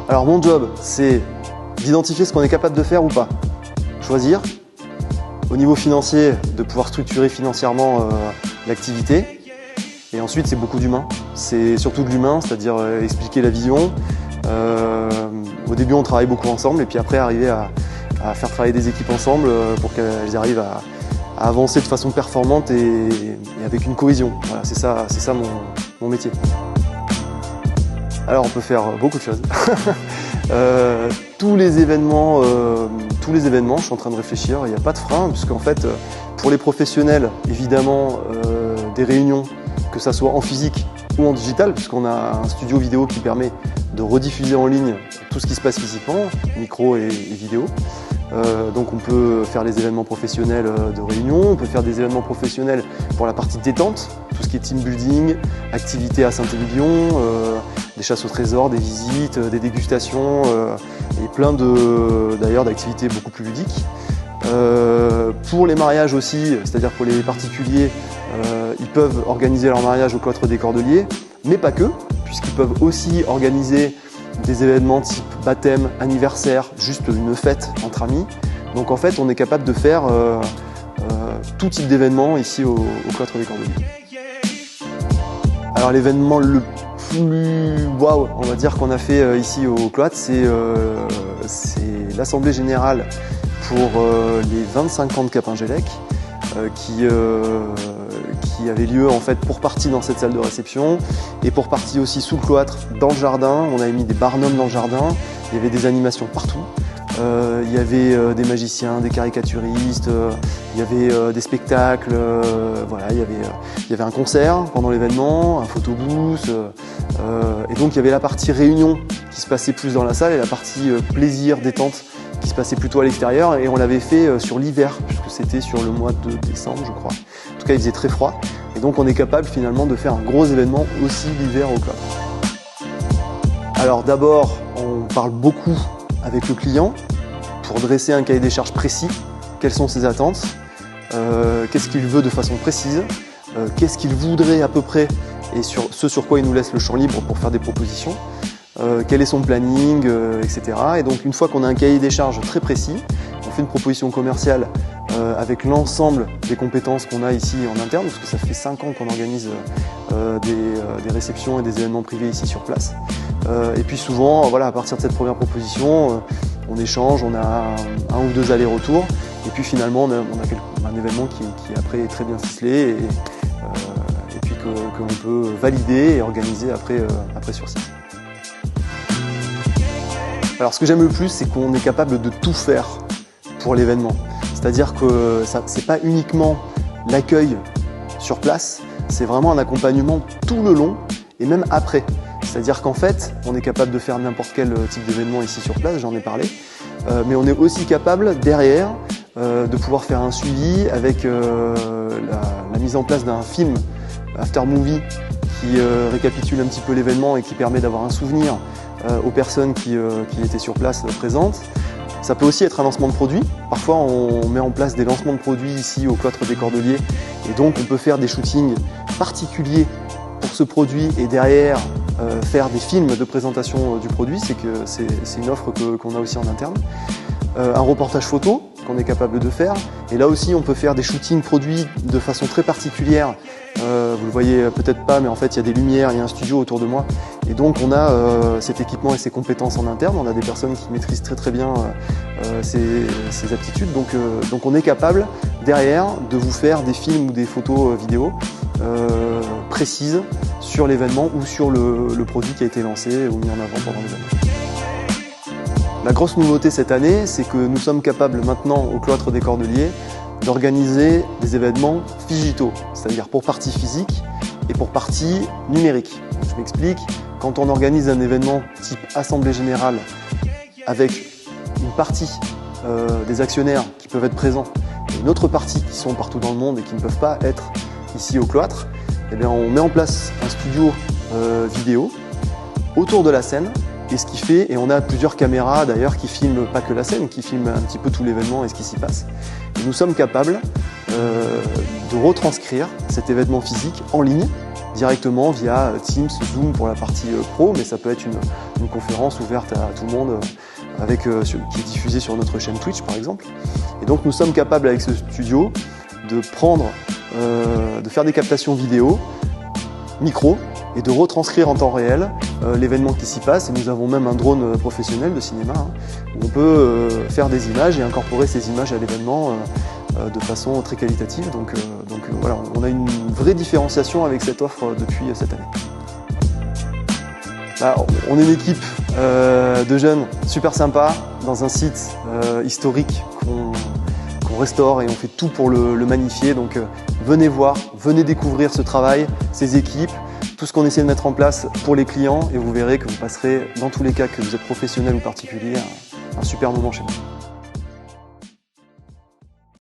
Alors mon job, c'est d'identifier ce qu'on est capable de faire ou pas. Choisir. Au niveau financier, de pouvoir structurer financièrement l'activité. Et ensuite, c'est beaucoup d'humain. C'est surtout de l'humain, c'est-à-dire expliquer la vision. Au début, on travaille beaucoup ensemble et puis après, arriver à faire travailler des équipes ensemble pour qu'elles arrivent à avancer de façon performante et avec une cohésion. Voilà, c'est ça mon métier. Alors, on peut faire beaucoup de choses. Tous les événements, je suis en train de réfléchir, il n'y a pas de frein, puisqu'en fait, pour les professionnels, évidemment, des réunions, que ça soit en physique ou en digital, puisqu'on a un studio vidéo qui permet de rediffuser en ligne tout ce qui se passe physiquement, micro et vidéo. Donc on peut faire les événements professionnels de réunion, on peut faire des événements professionnels pour la partie détente, tout ce qui est team building, activités à Saint-Émilion, des chasses au trésor, des visites, des dégustations et plein d'ailleurs d'activités beaucoup plus ludiques. Pour les mariages aussi, c'est-à-dire pour les particuliers, ils peuvent organiser leur mariage au cloître des Cordeliers, mais pas que, puisqu'ils peuvent aussi organiser des événements type baptême, anniversaire, juste une fête entre amis. Donc en fait, on est capable de faire tout type d'événement ici au cloître des Cordeliers. Alors l'événement le plus waouh, on va dire, qu'on a fait ici au cloître, c'est l'assemblée générale pour les 25 ans de Capingélec qui avait lieu en fait pour partie dans cette salle de réception et pour partie aussi sous le cloître dans le jardin. On avait mis des barnums dans le jardin, il y avait des animations partout. Il y avait des magiciens, des caricaturistes, il y avait des spectacles, voilà, il y avait un concert pendant l'événement, un photobooth, et donc il y avait la partie réunion qui se passait plus dans la salle et la partie plaisir, détente qui se passait plutôt à l'extérieur, et on l'avait fait sur l'hiver, puisque c'était sur le mois de décembre je crois. En tout cas il faisait très froid, et donc on est capable finalement de faire un gros événement aussi l'hiver au cloître. Alors d'abord on parle beaucoup avec le client pour dresser un cahier des charges précis, quelles sont ses attentes, qu'est-ce qu'il veut de façon précise, qu'est-ce qu'il voudrait à peu près et ce sur quoi il nous laisse le champ libre pour faire des propositions, quel est son planning, etc. Et donc une fois qu'on a un cahier des charges très précis, on fait une proposition commerciale avec l'ensemble des compétences qu'on a ici en interne, parce que ça fait 5 ans qu'on organise des réceptions et des événements privés ici sur place. Et puis souvent, voilà, à partir de cette première proposition, on échange, on a un ou deux allers-retours, et puis finalement on a un événement qui après est très bien ficelé et puis que l'on peut valider et organiser après sur site. Alors ce que j'aime le plus, c'est qu'on est capable de tout faire pour l'événement. C'est-à-dire que c'est pas uniquement l'accueil sur place, c'est vraiment un accompagnement tout le long et même après. C'est-à-dire qu'en fait, on est capable de faire n'importe quel type d'événement ici sur place, j'en ai parlé, mais on est aussi capable derrière de pouvoir faire un suivi avec la mise en place d'un film after movie qui récapitule un petit peu l'événement et qui permet d'avoir un souvenir aux personnes qui étaient sur place présentes. Ça peut aussi être un lancement de produit. Parfois, on met en place des lancements de produits ici au cloître des Cordeliers, et donc on peut faire des shootings particuliers pour ce produit et derrière faire des films de présentation du produit. C'est une offre qu'on a aussi en interne. Un reportage photo qu'on est capable de faire, et là aussi on peut faire des shootings produits de façon très particulière. Vous le voyez peut-être pas, mais en fait il y a des lumières, il y a un studio autour de moi, et donc on a cet équipement et ces compétences en interne. On a des personnes qui maîtrisent très bien ces aptitudes, donc on est capable derrière de vous faire des films ou des photos vidéo précises sur l'événement ou sur le produit qui a été lancé ou mis en avant pendant l'événement. La grosse nouveauté cette année, c'est que nous sommes capables maintenant au cloître des Cordeliers d'organiser des événements digitaux, c'est-à-dire pour partie physique et pour partie numérique. Je m'explique, quand on organise un événement type assemblée générale avec une partie des actionnaires qui peuvent être présents et une autre partie qui sont partout dans le monde et qui ne peuvent pas être ici au cloître, eh bien on met en place un studio vidéo autour de la scène. Et ce qui fait, et on a plusieurs caméras d'ailleurs qui filment pas que la scène, qui filment un petit peu tout l'événement et ce qui s'y passe. Et nous sommes capables de retranscrire cet événement physique en ligne directement via Teams, Zoom pour la partie pro, mais ça peut être une conférence ouverte à tout le monde qui est diffusée sur notre chaîne Twitch par exemple. Et donc nous sommes capables avec ce studio de faire des captations vidéo, micro, et de retranscrire en temps réel l'événement qui s'y passe. Et nous avons même un drone professionnel de cinéma où on peut faire des images et incorporer ces images à l'événement de façon très qualitative. Donc voilà, on a une vraie différenciation avec cette offre depuis cette année. On est une équipe de jeunes super sympas dans un site historique qu'on restaure et on fait tout pour le magnifier. Donc venez voir, venez découvrir ce travail, ces équipes, tout ce qu'on essaie de mettre en place pour les clients et vous verrez que vous passerez, dans tous les cas que vous êtes professionnel ou particulier, un super moment chez nous.